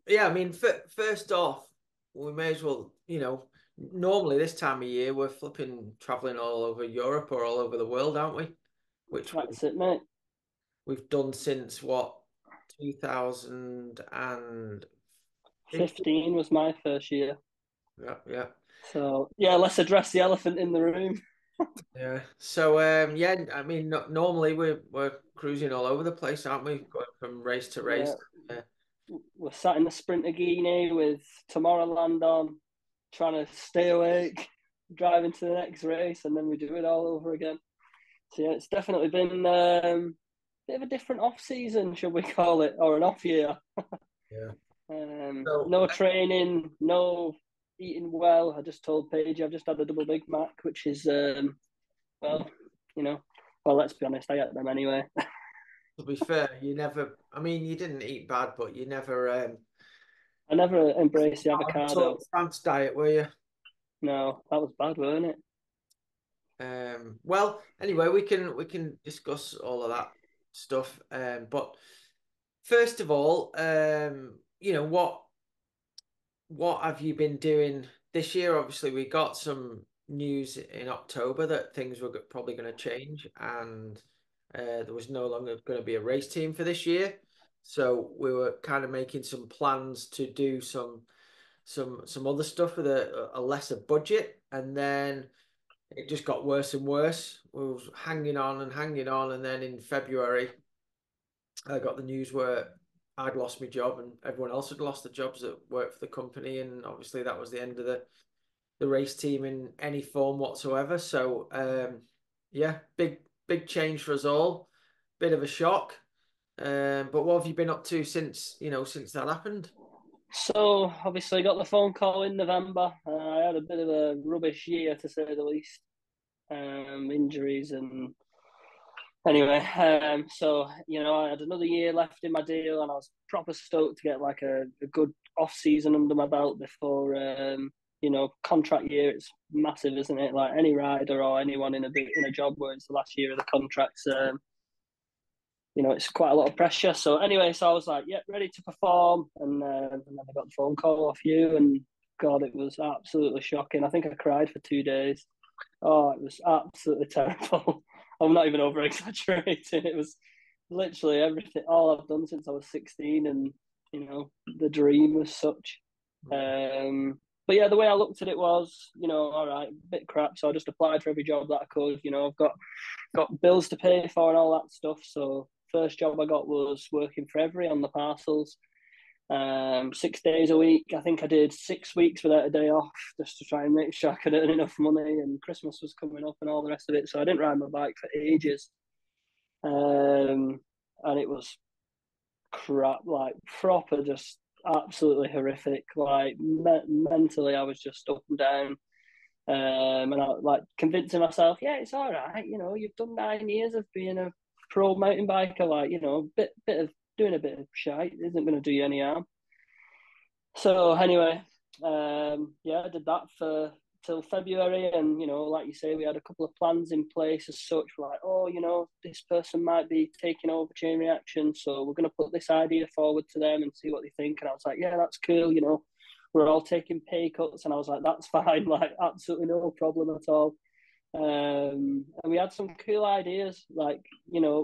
Yeah, I mean, first off, we may as well, normally this time of year we're flipping traveling all over Europe or all over the world, aren't we? Which That's it, mate. we've done since what, 2015? 15 was my first year. Yeah, yeah, So, yeah, let's address the elephant in the room. yeah. So, yeah, I mean, no, normally we're cruising all over the place, aren't we? Going from race to Yeah, race. Yeah. we're sat in the Sprintergini with Tomorrowland on, trying to stay awake, driving to the next race, and then we do it all over again. So, yeah, it's definitely been a bit of a different off season, should we call it, or an off year. Yeah. So, No training, no eating well. I just told Paige I've just had a double Big Mac, which is well, you know, well, let's be honest, I ate them anyway. to be fair, you never, I mean, you didn't eat bad, but you never I never embraced the on the Tour avocado. de France diet, were you? No, that was bad, wasn't it? Well, anyway, we can discuss all of that stuff. But first of all, what have you been doing this year? Obviously, we got some news in October that things were probably going to change, and there was no longer going to be a race team for this year. So we were kind of making some plans to do some other stuff with a lesser budget, and then it just got worse and worse. We was hanging on and hanging on, and then in February, I got the news where I'd lost my job and everyone else had lost the jobs that worked for the company, and obviously that was the end of the race team in any form whatsoever. So yeah, big change for us all. Bit of a shock. But what have you been up to since that happened? So obviously got the phone call in November. I had a bit of a rubbish year to say the least. Injuries and anyway, so I had another year left in my deal, and I was proper stoked to get like a good off season under my belt before contract year. It's massive, isn't it? Like any rider or anyone in a job where it's the last year of the contracts. It's quite a lot of pressure. So anyway, so I was like, yeah, ready to perform, and then I got the phone call off you, and God, it was absolutely shocking. I think I cried for 2 days. Oh, it was absolutely terrible. I'm not even over exaggerating. It was literally everything, all I've done since I was 16, and the dream was such. But yeah, the way I looked at it was, all right, a bit crap. So I just applied for every job that I could. I've got bills to pay for and all that stuff. So first job I got was working for Every on the parcels. 6 days a week. I think I did 6 weeks without a day off just to try and make sure I could earn enough money. And Christmas was coming up and all the rest of it, so I didn't ride my bike for ages. And it was crap, like proper, just absolutely horrific. Like mentally, I was just up and down. And I like convincing myself, yeah, it's all right. You've done 9 years of being a pro mountain biker. Like, bit of doing a bit of shite isn't going to do you any harm. So anyway, yeah, I did that for till February, and like you say, we had a couple of plans in place as such. We're like, oh, this person might be taking over Chain Reaction, so we're going to put this idea forward to them and see what they think. And I was like, yeah, that's cool. We're all taking pay cuts, and I was like, that's fine, like absolutely no problem at all. And we had some cool ideas, like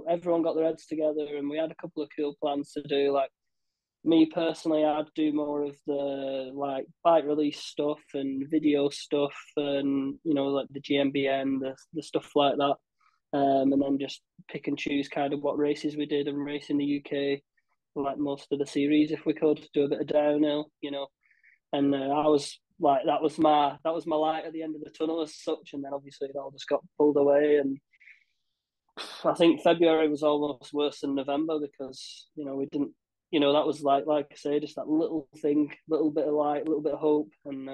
everyone got their heads together, and we had a couple of cool plans to do, like me personally, I'd do more of the like bike release stuff and video stuff, and like the GMBN, the stuff like that, and then just pick and choose kind of what races we did and race in the UK, like most of the series if we could do a bit of downhill, and I was like that was my light at the end of the tunnel as such, and then obviously it all just got pulled away, and I think February was almost worse than November because we didn't. That was like I say, just that little thing, little bit of light, little bit of hope, and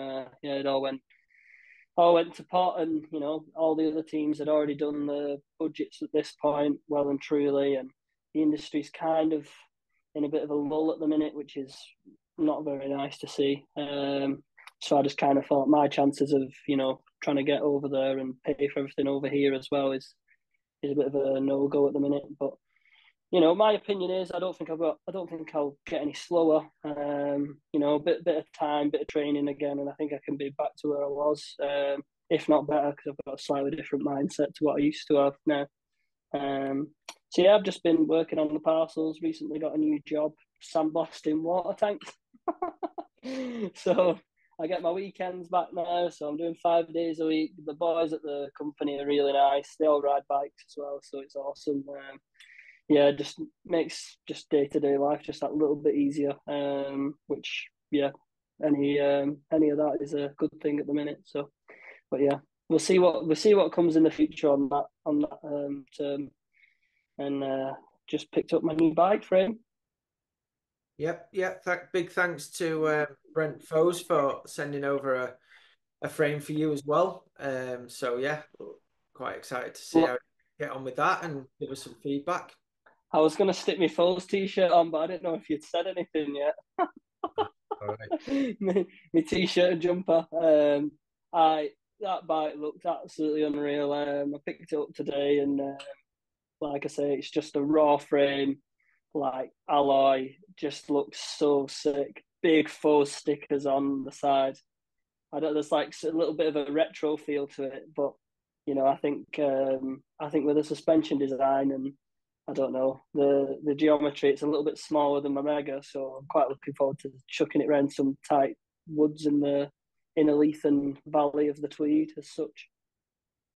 yeah, it all went to pot, and all the other teams had already done the budgets at this point, well and truly, and the industry's kind of in a bit of a lull at the minute, which is not very nice to see. So I just kind of thought my chances of trying to get over there and pay for everything over here as well is a bit of a no go at the minute. But my opinion is I don't think I'll get any slower. know, bit of time, bit of training again, and I think I can be back to where I was, if not better, because I've got a slightly different mindset to what I used to have now. So yeah, I've just been working on the parcels. Recently got a new job, sandblasting water tanks. So I get my weekends back now. So I'm doing 5 days a week. The boys at the company are really nice. They all ride bikes as well, so it's awesome. Yeah, just makes just day to day life just that little bit easier. Which yeah, any of that is a good thing at the minute. So, but yeah, we'll see what comes in the future on that term. And just picked up my new bike frame. Yep, yeah. Big thanks to Brent Foes for sending over a frame for you as well. So yeah, quite excited to see how you get on with that and give us some feedback. I was gonna stick my Foles t-shirt on, but I didn't know if you'd said anything yet. All right. my t-shirt and jumper. I that bike looked absolutely unreal. I picked it up today, and like I say, it's just a raw frame, like alloy. Just looks so sick. Big faux stickers on the side. I don't. There's like a little bit of a retro feel to it, but I think with the suspension design and I don't know the geometry, it's a little bit smaller than my Mega, so I'm quite looking forward to chucking it around some tight woods in the inner Leithen Valley of the Tweed as such.